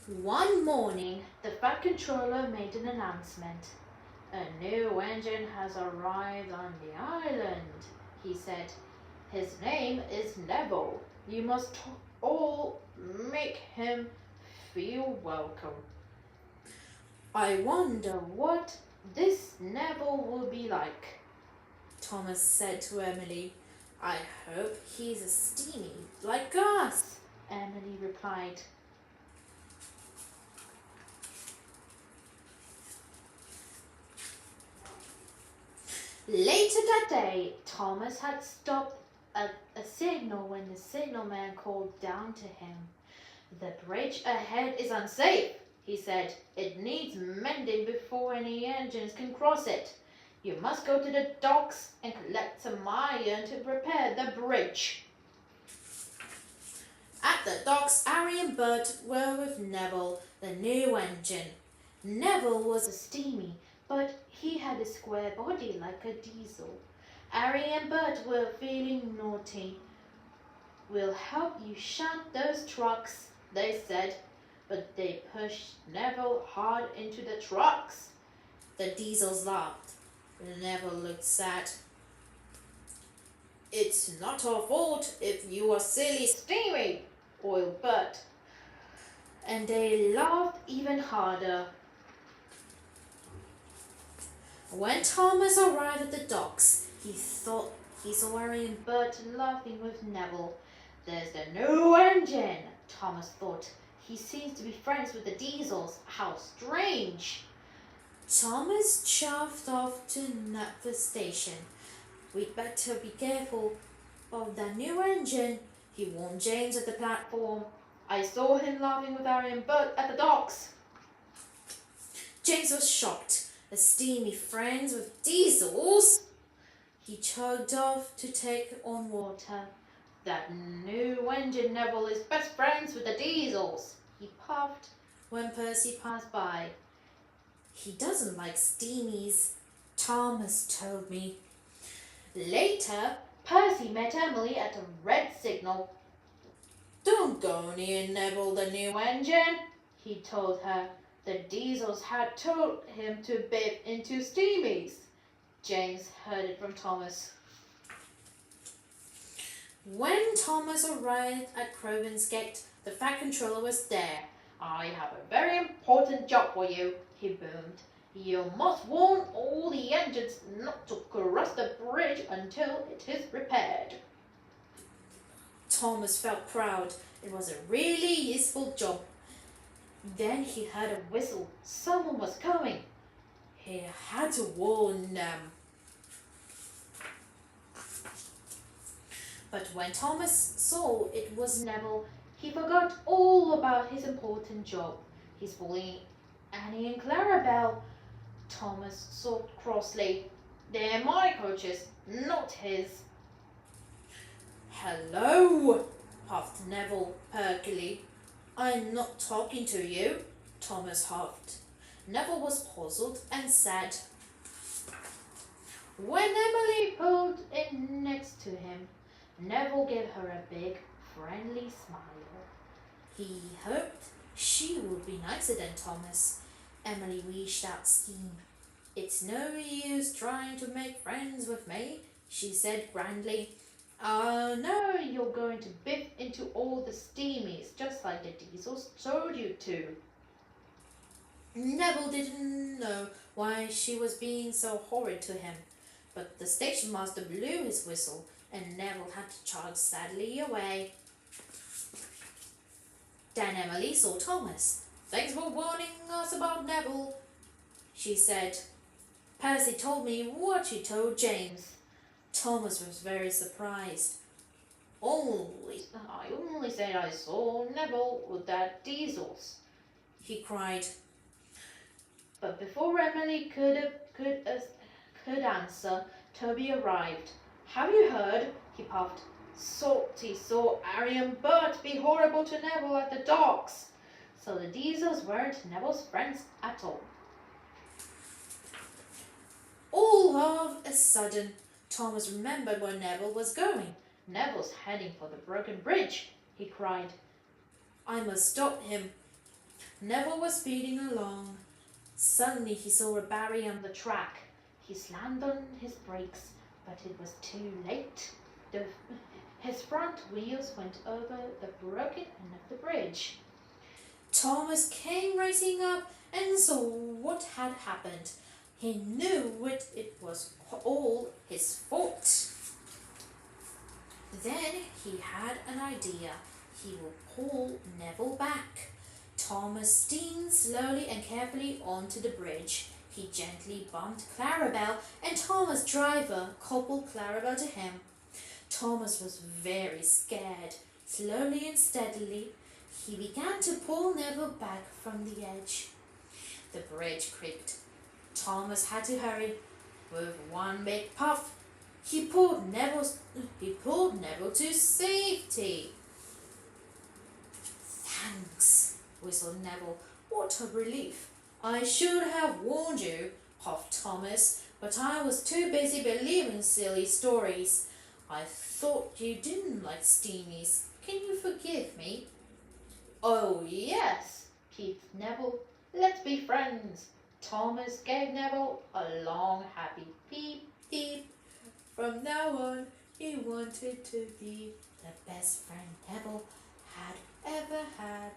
One morning, the Fat Controller made an announcement. A new engine has arrived on the island, he said. His name is Neville. You must all make him feel welcome. I wonder what this Neville will be like, Thomas said to Emily. I hope he's a steamy like us, Emily replied. Later that day, Thomas had stopped at a signal when the signalman called down to him. The bridge ahead is unsafe, he said. It needs mending before any engines can cross it. You must go to the docks and collect some iron to repair the bridge. At the docks, Harry and Bert were with Neville, the new engine. Neville was a steamy, but he had a square body like a diesel. Harry and Bert were feeling naughty. We'll help you shunt those trucks, they said, but they pushed Neville hard into the trucks. The diesels laughed. Neville looked sad. It's not our fault if you are silly steamy, oiled Bert. And they laughed even harder. When Thomas arrived at the docks, he thought he saw Harry and Bert laughing with Neville. There's the new engine, Thomas thought. He seems to be friends with the diesels. How strange. Thomas shoved off to Neville station. We'd better be careful of that new engine, he warned James at the platform. I saw him laughing with Harry and Bert at the docks. James was shocked. A steamy friends with diesels? He chugged off to take on water. That new engine Neville is best friends with the diesels, he puffed when Percy passed by. He doesn't like steamies, Thomas told me. Later, Percy met Emily at a red signal. Don't go near Neville, the new engine, he told her. The diesels had told him to bid into steamies. James heard it from Thomas. When Thomas arrived at Crowburn's gate, the Fat Controller was there. I have a very important job for you, he boomed. You must warn all the engines not to cross the bridge until it is repaired. Thomas felt proud. It was a really useful job. Then he heard a whistle. Someone was coming. He had to warn them. But when Thomas saw it was Neville, he forgot all about his important job. He's fooling Annie and Clarabelle. Thomas thought crossly. They're my coaches, not his. Hello, puffed Neville perkily. I'm not talking to you, Thomas huffed. Neville was puzzled and sad. When Emily pulled in next to him, Neville gave her a big, friendly smile. He hoped she would be nicer than Thomas. Emily reached out steam. It's no use trying to make friends with me, she said grandly. No, you're going to biff into all the steamies, just like the diesels told you to. Neville didn't know why she was being so horrid to him, but the station master blew his whistle, and Neville had to chug sadly away. Then Emily saw Thomas. Thanks for warning us about Neville, she said. Percy told me what you told James. Thomas was very surprised. I only said I saw Neville with that diesels, he cried. But before Emily could answer, Toby arrived. Have you heard? He puffed. Salty saw Harry and Bert be horrible to Neville at the docks. So the diesels weren't Neville's friends at all. All of a sudden, Thomas remembered where Neville was going. Neville's heading for the broken bridge, he cried. I must stop him. Neville was speeding along. Suddenly he saw a barrier on the track. He slammed on his brakes, but it was too late. His front wheels went over the broken end of the bridge. Thomas came racing up and saw what had happened. He knew it was all his fault. Then he had an idea. He will pull Neville back. Thomas steamed slowly and carefully onto the bridge. He gently bumped Clarabelle, and Thomas' driver coupled Clarabelle to him. Thomas was very scared. Slowly and steadily, he began to pull Neville back from the edge. The bridge creaked. Thomas had to hurry. With one big puff, he pulled Neville to safety. Thanks, whistled Neville. What a relief. I should have warned you, puffed Thomas, but I was too busy believing silly stories. I thought you didn't like steamies. Can you forgive me? Oh, yes, peeped Neville. Let's be friends. Thomas gave Neville a long, happy peep, peep. From now on, he wanted to be the best friend Neville had ever had.